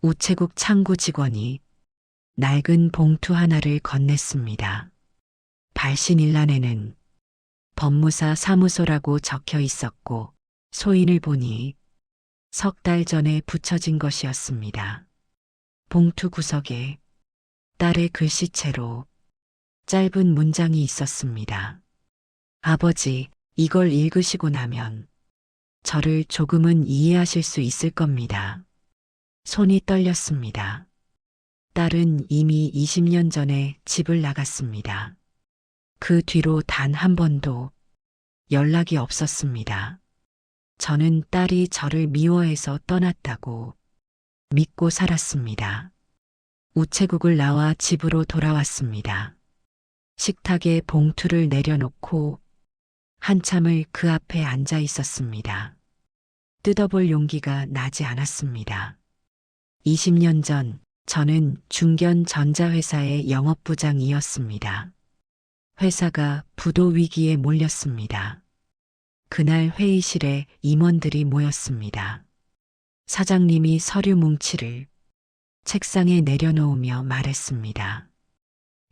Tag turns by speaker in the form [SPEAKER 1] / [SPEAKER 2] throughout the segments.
[SPEAKER 1] 우체국 창구 직원이 낡은 봉투 하나를 건넸습니다. 발신일란에는 법무사 사무소라고 적혀 있었고 소인을 보니 석 달 전에 붙여진 것이었습니다. 봉투 구석에 딸의 글씨체로 짧은 문장이 있었습니다. 아버지, 이걸 읽으시고 나면 저를 조금은 이해하실 수 있을 겁니다. 손이 떨렸습니다. 딸은 이미 20년 전에 집을 나갔습니다. 그 뒤로 단 한 번도 연락이 없었습니다. 저는 딸이 저를 미워해서 떠났다고 믿고 살았습니다. 우체국을 나와 집으로 돌아왔습니다. 식탁에 봉투를 내려놓고 한참을 그 앞에 앉아 있었습니다. 뜯어볼 용기가 나지 않았습니다. 20년 전 저는 중견 전자회사의 영업부장이었습니다. 회사가 부도 위기에 몰렸습니다. 그날 회의실에 임원들이 모였습니다. 사장님이 서류 뭉치를 책상에 내려놓으며 말했습니다.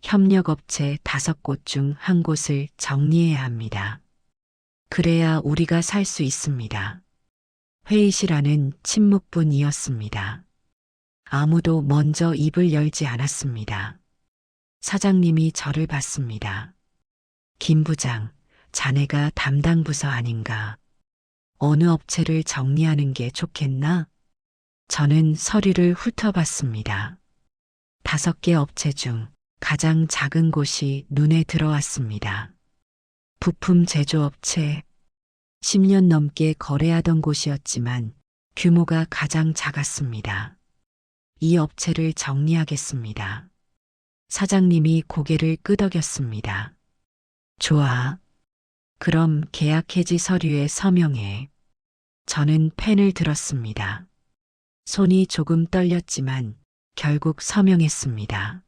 [SPEAKER 1] 협력업체 5곳 중 한 곳을 정리해야 합니다. 그래야 우리가 살 수 있습니다. 회의실 안은 침묵뿐이었습니다. 아무도 먼저 입을 열지 않았습니다. 사장님이 저를 봤습니다. 김 부장, 자네가 담당 부서 아닌가? 어느 업체를 정리하는 게 좋겠나? 저는 서류를 훑어봤습니다. 5개 업체 중 가장 작은 곳이 눈에 들어왔습니다. 부품 제조업체, 10년 넘게 거래하던 곳이었지만 규모가 가장 작았습니다. 이 업체를 정리하겠습니다. 사장님이 고개를 끄덕였습니다. 좋아. 그럼 계약 해지 서류에 서명해. 저는 펜을 들었습니다. 손이 조금 떨렸지만 결국 서명했습니다.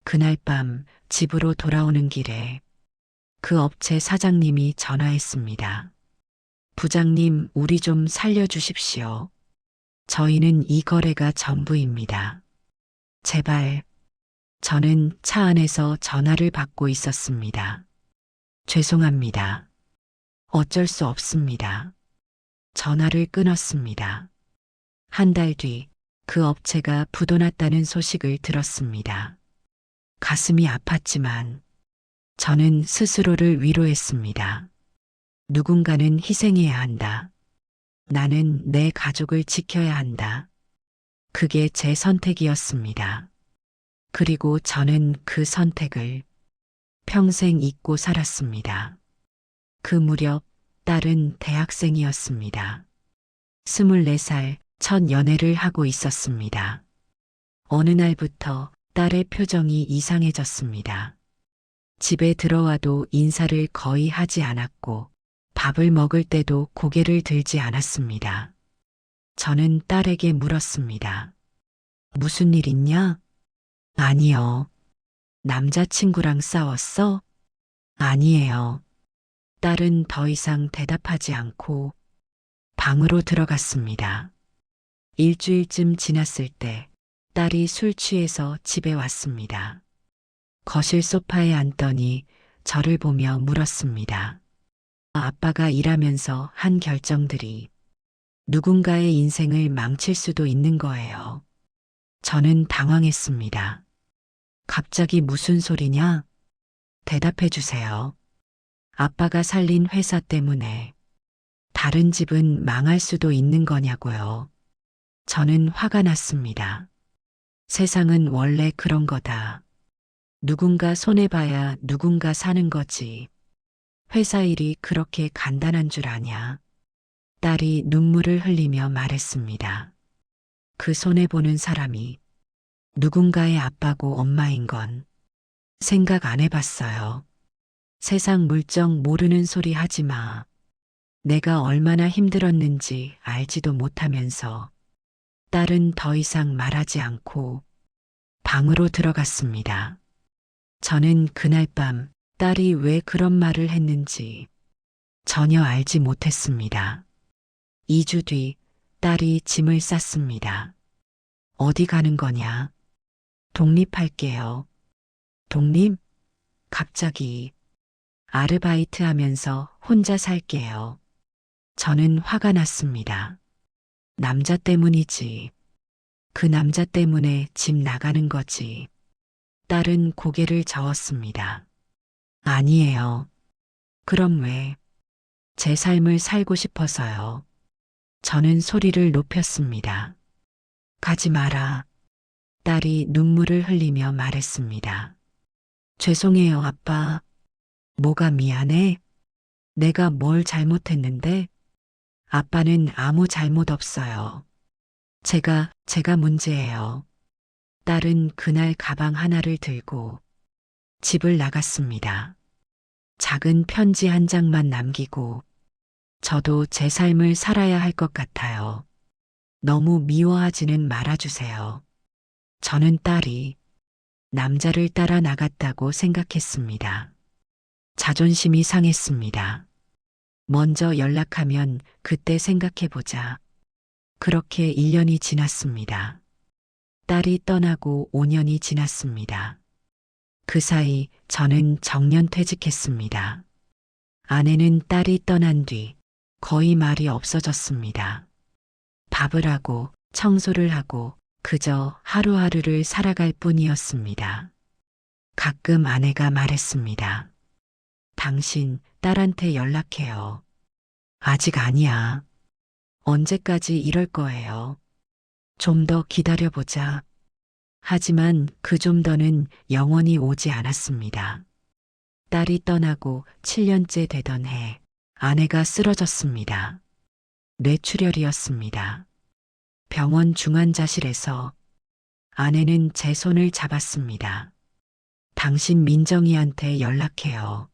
[SPEAKER 1] 그날 밤 집으로 돌아오는 길에 그 업체 사장님이 전화했습니다. 부장님, 우리 좀 살려주십시오. 저희는 이 거래가 전부입니다. 제발. 저는 차 안에서 전화를 받고 있었습니다. 죄송합니다. 어쩔 수 없습니다. 전화를 끊었습니다. 한 달 뒤 그 업체가 부도났다는 소식을 들었습니다. 가슴이 아팠지만 저는 스스로를 위로했습니다. 누군가는 희생해야 한다. 나는 내 가족을 지켜야 한다. 그게 제 선택이었습니다. 그리고 저는 그 선택을 평생 잊고 살았습니다. 그 무렵 딸은 대학생이었습니다. 24살 첫 연애를 하고 있었습니다. 어느 날부터 딸의 표정이 이상해졌습니다. 집에 들어와도 인사를 거의 하지 않았고 밥을 먹을 때도 고개를 들지 않았습니다. 저는 딸에게 물었습니다. 무슨 일 있냐? 아니요. 남자친구랑 싸웠어? 아니에요. 딸은 더 이상 대답하지 않고 방으로 들어갔습니다. 일주일쯤 지났을 때 딸이 술 취해서 집에 왔습니다. 거실 소파에 앉더니 저를 보며 물었습니다. 아빠가 일하면서 한 결정들이 누군가의 인생을 망칠 수도 있는 거예요. 저는 당황했습니다. 갑자기 무슨 소리냐? 대답해 주세요. 아빠가 살린 회사 때문에 다른 집은 망할 수도 있는 거냐고요. 저는 화가 났습니다. 세상은 원래 그런 거다. 누군가 손해봐야 누군가 사는 거지. 회사 일이 그렇게 간단한 줄 아냐? 딸이 눈물을 흘리며 말했습니다. 그 손해보는 사람이 누군가의 아빠고 엄마인 건 생각 안 해봤어요. 세상 물정 모르는 소리 하지 마. 내가 얼마나 힘들었는지 알지도 못하면서 딸은 더 이상 말하지 않고 방으로 들어갔습니다. 저는 그날 밤 딸이 왜 그런 말을 했는지 전혀 알지 못했습니다. 2주 뒤 딸이 짐을 쌌습니다. 어디 가는 거냐? 독립할게요. 독립? 갑자기 아르바이트 하면서 혼자 살게요. 저는 화가 났습니다. 남자 때문이지. 그 남자 때문에 집 나가는 거지. 딸은 고개를 저었습니다. 아니에요. 그럼 왜? 제 삶을 살고 싶어서요. 저는 소리를 높였습니다. 가지 마라. 딸이 눈물을 흘리며 말했습니다. 죄송해요, 아빠. 뭐가 미안해? 내가 뭘 잘못했는데? 아빠는 아무 잘못 없어요. 제가 문제예요. 딸은 그날 가방 하나를 들고 집을 나갔습니다. 작은 편지 한 장만 남기고 저도 제 삶을 살아야 할 것 같아요. 너무 미워하지는 말아주세요. 저는 딸이 남자를 따라 나갔다고 생각했습니다. 자존심이 상했습니다. 먼저 연락하면 그때 생각해보자. 그렇게 1년이 지났습니다. 딸이 떠나고 5년이 지났습니다. 그 사이 저는 정년퇴직했습니다. 아내는 딸이 떠난 뒤 거의 말이 없어졌습니다. 밥을 하고 청소를 하고 그저 하루하루를 살아갈 뿐이었습니다. 가끔 아내가 말했습니다. 당신 딸한테 연락해요. 아직 아니야. 언제까지 이럴 거예요? 좀 더 기다려보자. 하지만 그 좀 더는 영원히 오지 않았습니다. 딸이 떠나고 7년째 되던 해, 아내가 쓰러졌습니다. 뇌출혈이었습니다. 병원 중환자실에서 아내는 제 손을 잡았습니다. 당신 민정이한테 연락해요.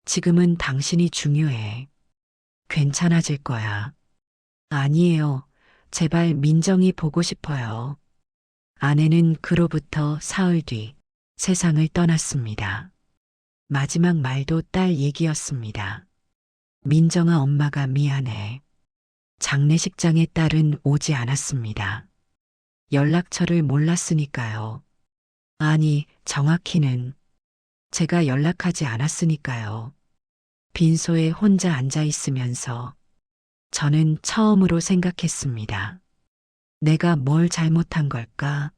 [SPEAKER 1] 지금은 당신이 중요해. 괜찮아질 거야. 아니에요. 제발 민정이 보고 싶어요. 아내는 그로부터 사흘 뒤 세상을 떠났습니다. 마지막 말도 딸 얘기였습니다. 민정아, 엄마가 미안해. 장례식장에 딸은 오지 않았습니다. 연락처를 몰랐으니까요. 아니, 정확히는 제가 연락하지 않았으니까요. 빈소에 혼자 앉아 있으면서 저는 처음으로 생각했습니다. 내가 뭘 잘못한 걸까?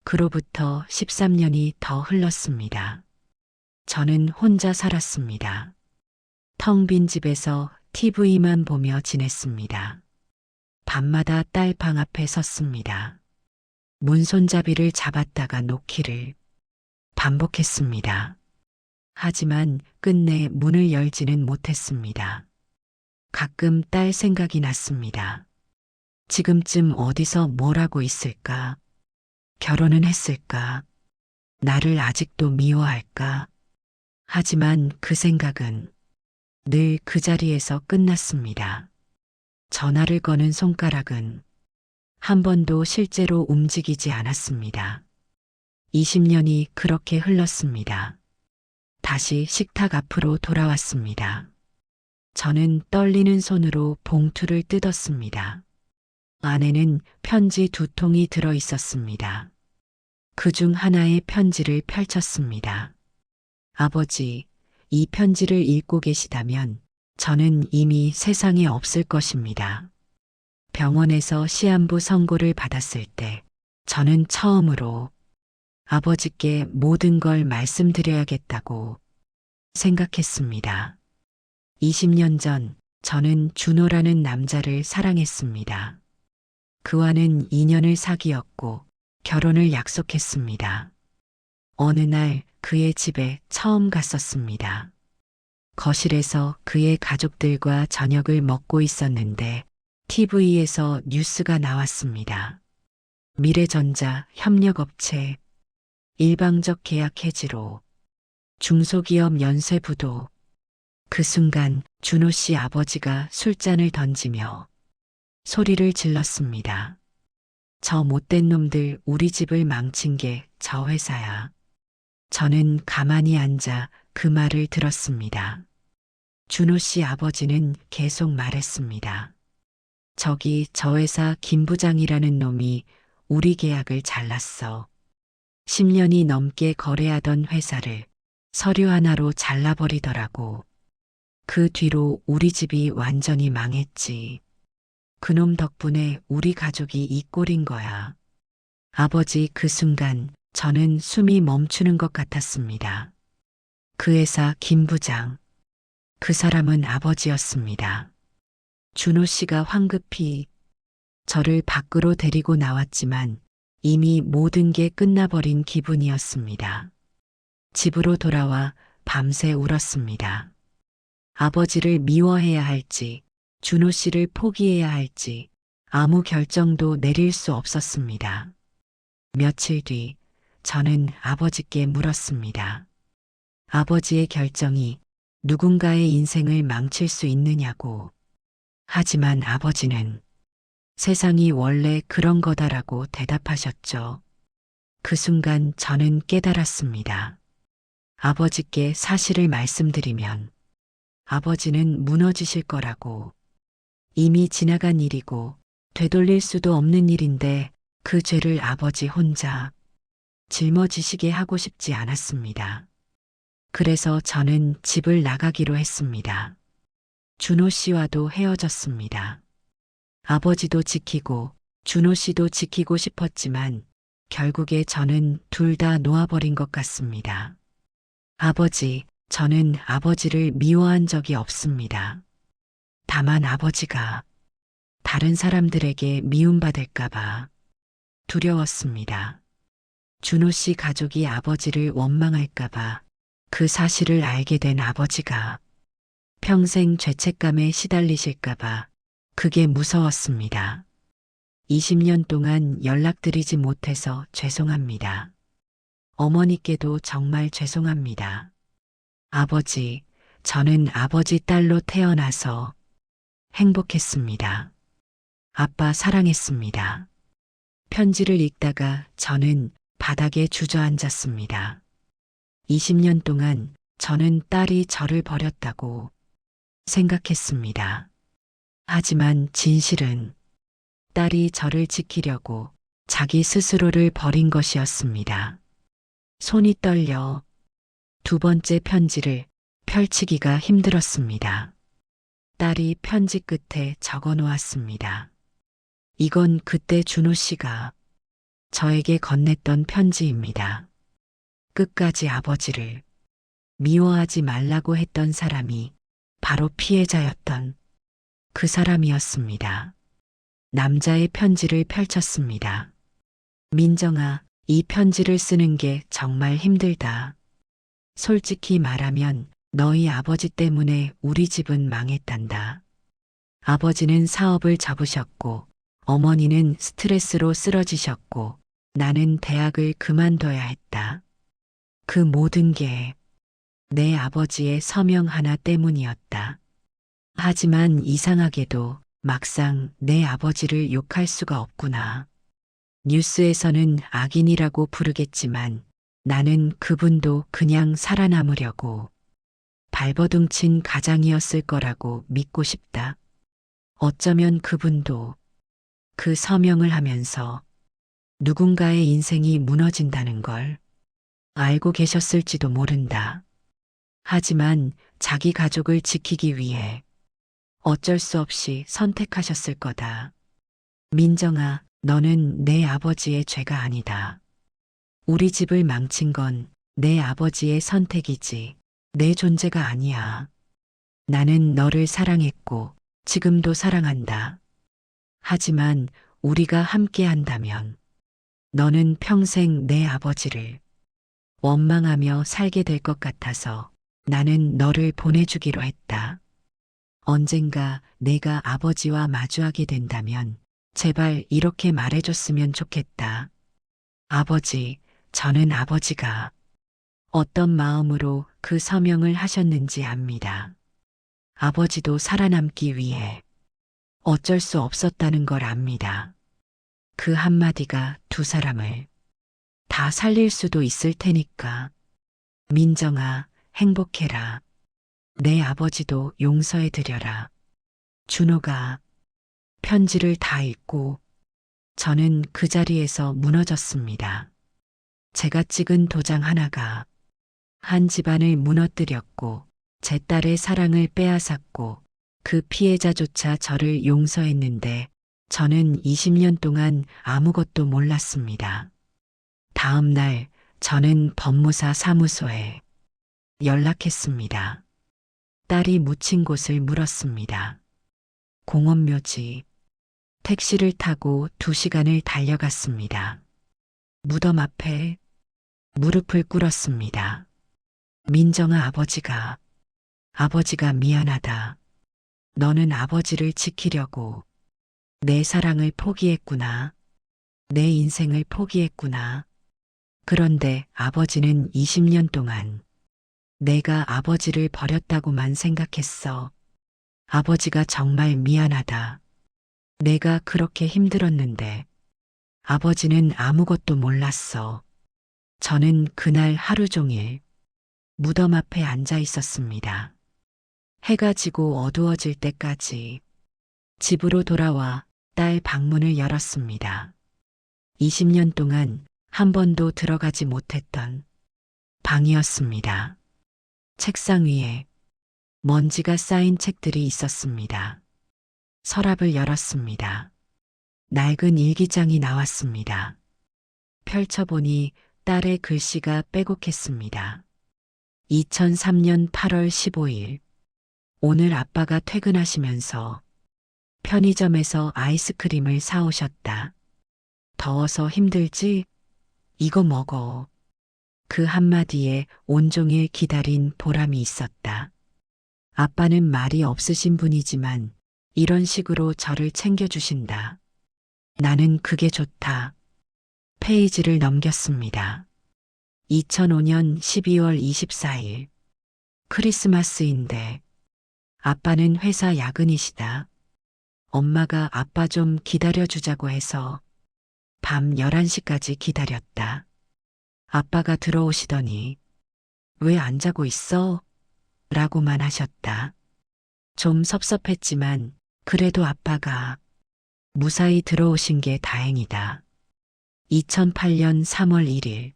[SPEAKER 1] 그로부터 13년이 더 흘렀습니다. 저는 혼자 살았습니다. 텅 빈 집에서 TV만 보며 지냈습니다. 밤마다 딸 방 앞에 섰습니다. 문손잡이를 잡았다가 놓기를 반복했습니다. 하지만 끝내 문을 열지는 못했습니다. 가끔 딸 생각이 났습니다. 지금쯤 어디서 뭘 하고 있을까? 결혼은 했을까? 나를 아직도 미워할까? 하지만 그 생각은 늘 그 자리에서 끝났습니다. 전화를 거는 손가락은 한 번도 실제로 움직이지 않았습니다. 20년이 그렇게 흘렀습니다. 다시 식탁 앞으로 돌아왔습니다. 저는 떨리는 손으로 봉투를 뜯었습니다. 안에는 편지 2통이 들어 있었습니다. 그 중 하나의 편지를 펼쳤습니다. 아버지, 이 편지를 읽고 계시다면 저는 이미 세상에 없을 것입니다. 병원에서 시한부 선고를 받았을 때 저는 처음으로 아버지께 모든 걸 말씀드려야겠다고 생각했습니다. 20년 전 저는 준호라는 남자를 사랑했습니다. 그와는 2년을 사귀었고 결혼을 약속했습니다. 어느 날 그의 집에 처음 갔었습니다. 거실에서 그의 가족들과 저녁을 먹고 있었는데 TV에서 뉴스가 나왔습니다. 미래전자 협력업체 일방적 계약 해지로 중소기업 연쇄 부도. 그 순간 준호 씨 아버지가 술잔을 던지며 소리를 질렀습니다. 저 못된 놈들 우리 집을 망친 게 저 회사야. 저는 가만히 앉아 그 말을 들었습니다. 준호 씨 아버지는 계속 말했습니다. 저기 저 회사 김 부장이라는 놈이 우리 계약을 잘랐어. 10년이 넘게 거래하던 회사를 서류 하나로 잘라버리더라고. 그 뒤로 우리 집이 완전히 망했지. 그놈 덕분에 우리 가족이 이 꼴인 거야. 아버지 그 순간 저는 숨이 멈추는 것 같았습니다. 그 회사 김 부장. 그 사람은 아버지였습니다. 준호 씨가 황급히 저를 밖으로 데리고 나왔지만 이미 모든 게 끝나버린 기분이었습니다. 집으로 돌아와 밤새 울었습니다. 아버지를 미워해야 할지, 준호 씨를 포기해야 할지 아무 결정도 내릴 수 없었습니다. 며칠 뒤 저는 아버지께 물었습니다. 아버지의 결정이 누군가의 인생을 망칠 수 있느냐고. 하지만 아버지는 세상이 원래 그런 거다라고 대답하셨죠. 그 순간 저는 깨달았습니다. 아버지께 사실을 말씀드리면 아버지는 무너지실 거라고. 이미 지나간 일이고 되돌릴 수도 없는 일인데 그 죄를 아버지 혼자 짊어지시게 하고 싶지 않았습니다. 그래서 저는 집을 나가기로 했습니다. 준호 씨와도 헤어졌습니다. 아버지도 지키고 준호 씨도 지키고 싶었지만 결국에 저는 둘 다 놓아버린 것 같습니다. 아버지, 저는 아버지를 미워한 적이 없습니다. 다만 아버지가 다른 사람들에게 미움받을까봐 두려웠습니다. 준호 씨 가족이 아버지를 원망할까봐 그 사실을 알게 된 아버지가 평생 죄책감에 시달리실까봐 그게 무서웠습니다. 20년 동안 연락드리지 못해서 죄송합니다. 어머니께도 정말 죄송합니다. 아버지, 저는 아버지 딸로 태어나서 행복했습니다. 아빠 사랑했습니다. 편지를 읽다가 저는 바닥에 주저앉았습니다. 20년 동안 저는 딸이 저를 버렸다고 생각했습니다. 하지만 진실은 딸이 저를 지키려고 자기 스스로를 버린 것이었습니다. 손이 떨려 두 번째 편지를 펼치기가 힘들었습니다. 딸이 편지 끝에 적어 놓았습니다. 이건 그때 준호 씨가 저에게 건넸던 편지입니다. 끝까지 아버지를 미워하지 말라고 했던 사람이 바로 피해자였던 그 사람이었습니다. 남자의 편지를 펼쳤습니다. 민정아, 이 편지를 쓰는 게 정말 힘들다. 솔직히 말하면 너희 아버지 때문에 우리 집은 망했단다. 아버지는 사업을 접으셨고 어머니는 스트레스로 쓰러지셨고 나는 대학을 그만둬야 했다. 그 모든 게 내 아버지의 서명 하나 때문이었다. 하지만 이상하게도 막상 내 아버지를 욕할 수가 없구나. 뉴스에서는 악인이라고 부르겠지만 나는 그분도 그냥 살아남으려고 발버둥친 가장이었을 거라고 믿고 싶다. 어쩌면 그분도 그 서명을 하면서 누군가의 인생이 무너진다는 걸 알고 계셨을지도 모른다. 하지만 자기 가족을 지키기 위해 어쩔 수 없이 선택하셨을 거다. 민정아, 너는 내 아버지의 죄가 아니다. 우리 집을 망친 건 내 아버지의 선택이지 내 존재가 아니야. 나는 너를 사랑했고 지금도 사랑한다. 하지만 우리가 함께 한다면 너는 평생 내 아버지를 원망하며 살게 될 것 같아서 나는 너를 보내주기로 했다. 언젠가 내가 아버지와 마주하게 된다면 제발 이렇게 말해줬으면 좋겠다. 아버지, 저는 아버지가 어떤 마음으로 그 서명을 하셨는지 압니다. 아버지도 살아남기 위해 어쩔 수 없었다는 걸 압니다. 그 한마디가 두 사람을 다 살릴 수도 있을 테니까. 민정아, 행복해라. 내 아버지도 용서해 드려라. 준호가 편지를 다 읽고 저는 그 자리에서 무너졌습니다. 제가 찍은 도장 하나가 한 집안을 무너뜨렸고 제 딸의 사랑을 빼앗았고 그 피해자조차 저를 용서했는데 저는 20년 동안 아무것도 몰랐습니다. 다음 날 저는 법무사 사무소에 연락했습니다. 딸이 묻힌 곳을 물었습니다. 공원묘지. 택시를 타고 2시간을 달려갔습니다. 무덤 앞에 무릎을 꿇었습니다. 민정아 아버지가 미안하다. 너는 아버지를 지키려고 내 사랑을 포기했구나. 내 인생을 포기했구나. 그런데 아버지는 20년 동안 내가 아버지를 버렸다고만 생각했어. 아버지가 정말 미안하다. 내가 그렇게 힘들었는데 아버지는 아무것도 몰랐어. 저는 그날 하루 종일 무덤 앞에 앉아 있었습니다. 해가 지고 어두워질 때까지 집으로 돌아와 딸 방문을 열었습니다. 20년 동안 한 번도 들어가지 못했던 방이었습니다. 책상 위에 먼지가 쌓인 책들이 있었습니다. 서랍을 열었습니다. 낡은 일기장이 나왔습니다. 펼쳐보니 딸의 글씨가 빼곡했습니다. 2003년 8월 15일. 오늘 아빠가 퇴근하시면서 편의점에서 아이스크림을 사오셨다. 더워서 힘들지? 이거 먹어. 그 한마디에 온종일 기다린 보람이 있었다. 아빠는 말이 없으신 분이지만 이런 식으로 저를 챙겨주신다. 나는 그게 좋다. 페이지를 넘겼습니다. 2005년 12월 24일. 크리스마스인데 아빠는 회사 야근이시다. 엄마가 아빠 좀 기다려주자고 해서 밤 11시까지 기다렸다. 아빠가 들어오시더니 왜 안 자고 있어? 라고만 하셨다. 좀 섭섭했지만 그래도 아빠가 무사히 들어오신 게 다행이다. 2008년 3월 1일.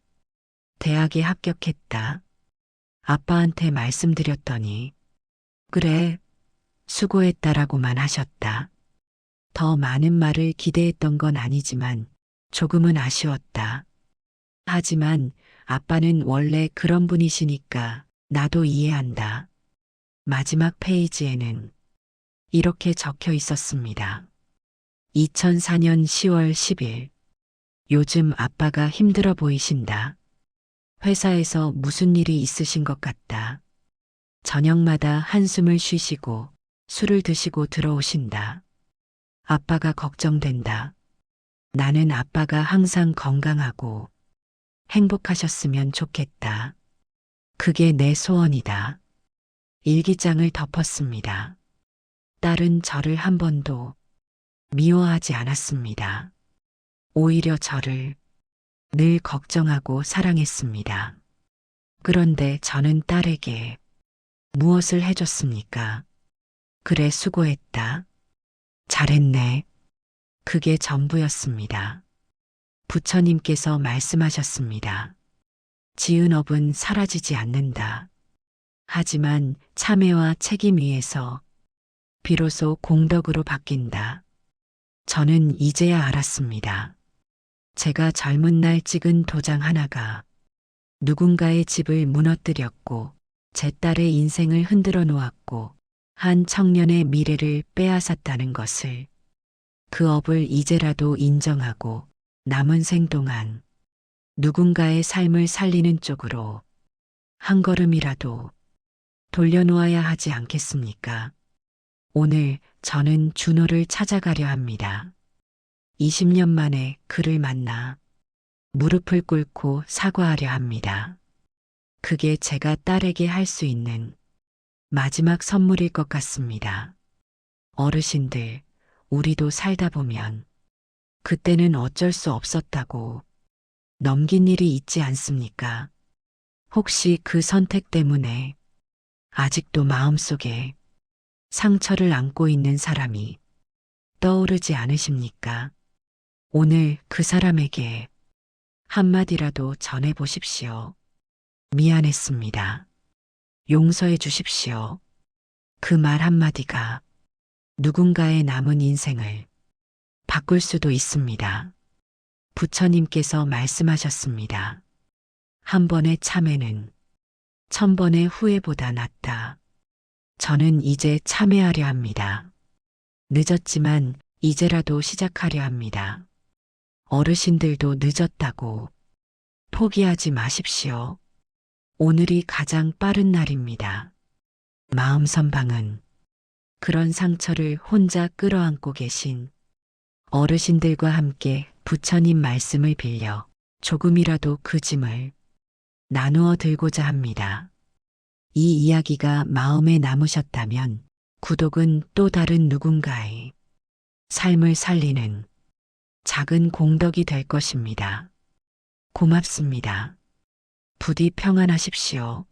[SPEAKER 1] 대학에 합격했다. 아빠한테 말씀드렸더니 그래, 수고했다라고만 하셨다. 더 많은 말을 기대했던 건 아니지만 조금은 아쉬웠다. 하지만 아빠는 원래 그런 분이시니까 나도 이해한다. 마지막 페이지에는 이렇게 적혀 있었습니다. 2004년 10월 10일. 요즘 아빠가 힘들어 보이신다. 회사에서 무슨 일이 있으신 것 같다. 저녁마다 한숨을 쉬시고 술을 드시고 들어오신다. 아빠가 걱정된다. 나는 아빠가 항상 건강하고 행복하셨으면 좋겠다. 그게 내 소원이다. 일기장을 덮었습니다. 딸은 저를 한 번도 미워하지 않았습니다. 오히려 저를 늘 걱정하고 사랑했습니다. 그런데 저는 딸에게 무엇을 해줬습니까? 그래, 수고했다. 잘했네. 그게 전부였습니다. 부처님께서 말씀하셨습니다. 지은 업은 사라지지 않는다. 하지만 참회와 책임 위에서 비로소 공덕으로 바뀐다. 저는 이제야 알았습니다. 제가 젊은 날 찍은 도장 하나가 누군가의 집을 무너뜨렸고 제 딸의 인생을 흔들어 놓았고 한 청년의 미래를 빼앗았다는 것을. 그 업을 이제라도 인정하고 남은 생 동안 누군가의 삶을 살리는 쪽으로 한 걸음이라도 돌려놓아야 하지 않겠습니까? 오늘 저는 준호를 찾아가려 합니다. 20년 만에 그를 만나 무릎을 꿇고 사과하려 합니다. 그게 제가 딸에게 할 수 있는 마지막 선물일 것 같습니다. 어르신들, 우리도 살다 보면 그때는 어쩔 수 없었다고 넘긴 일이 있지 않습니까? 혹시 그 선택 때문에 아직도 마음속에 상처를 안고 있는 사람이 떠오르지 않으십니까? 오늘 그 사람에게 한마디라도 전해보십시오. 미안했습니다. 용서해 주십시오. 그 말 한마디가 누군가의 남은 인생을 바꿀 수도 있습니다. 부처님께서 말씀하셨습니다. 한 번의 참회는 1000번의 후회보다 낫다. 저는 이제 참회하려 합니다. 늦었지만 이제라도 시작하려 합니다. 어르신들도 늦었다고 포기하지 마십시오. 오늘이 가장 빠른 날입니다. 마음 선방은 그런 상처를 혼자 끌어안고 계신 어르신들과 함께 부처님 말씀을 빌려 조금이라도 그 짐을 나누어 들고자 합니다. 이 이야기가 마음에 남으셨다면 구독은 또 다른 누군가의 삶을 살리는 작은 공덕이 될 것입니다. 고맙습니다. 부디 평안하십시오.